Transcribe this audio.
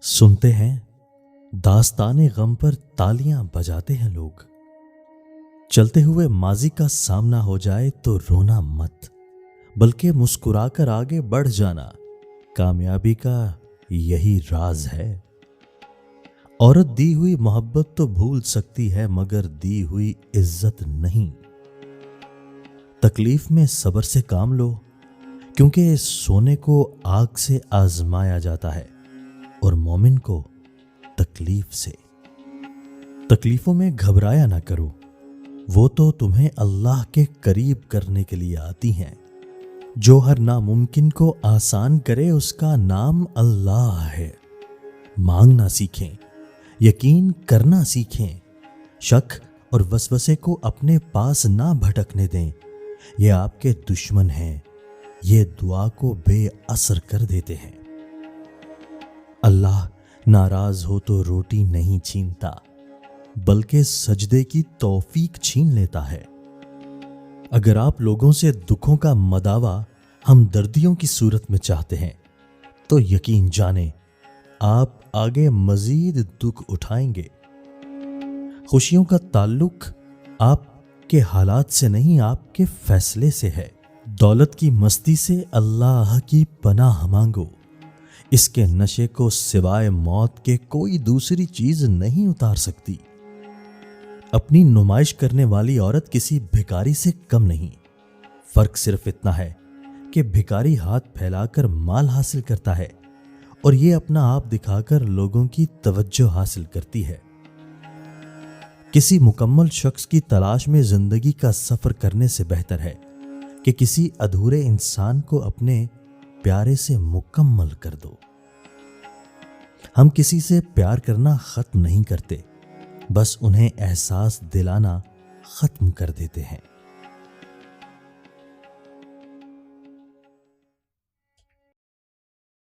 सुनते हैं दास्ताने गम पर तालियां बजाते हैं लोग। चलते हुए माजी का सामना हो जाए तो रोना मत, बल्कि मुस्कुराकर आगे बढ़ जाना कामयाबी का यही राज है। औरत दी हुई मोहब्बत तो भूल सकती है मगर दी हुई इज्जत नहीं। तकलीफ में सब्र से काम लो, क्योंकि सोने को आग से आजमाया जाता है और मोमिन को तकलीफ से। तकलीफों में घबराया ना करो, वो तो तुम्हें अल्लाह के करीब करने के लिए आती हैं। जो हर नामुमकिन को आसान करे उसका नाम अल्लाह है। मांगना सीखें, यकीन करना सीखें, शक और वसवसे को अपने पास ना भटकने दें। ये आपके दुश्मन हैं, ये दुआ को बेअसर कर देते हैं। अल्लाह नाराज हो तो रोटी नहीं छीनता, बल्कि सजदे की तौफीक छीन लेता है। अगर आप लोगों से दुखों का मदावा हमदर्दियों की सूरत में चाहते हैं तो यकीन जाने आप आगे मजीद दुख उठाएंगे। खुशियों का ताल्लुक आपके हालात से नहीं, आपके फैसले से है। दौलत की मस्ती से अल्लाह की पनाह मांगो, इसके नशे को सिवाय मौत के कोई दूसरी चीज नहीं उतार सकती। अपनी नुमाइश करने वाली औरत किसी भिखारी से कम नहीं। फर्क सिर्फ इतना है कि भिखारी हाथ फैलाकर माल हासिल करता है और ये अपना आप दिखाकर लोगों की तवज्जो हासिल करती है। किसी मुकम्मल शख्स की तलाश में जिंदगी का सफर करने से बेहतर है कि किसी अधूरे इंसान को अपने प्यारे से मुकम्मल कर दो। हम किसी से प्यार करना खत्म नहीं करते, बस उन्हें एहसास दिलाना खत्म कर देते हैं।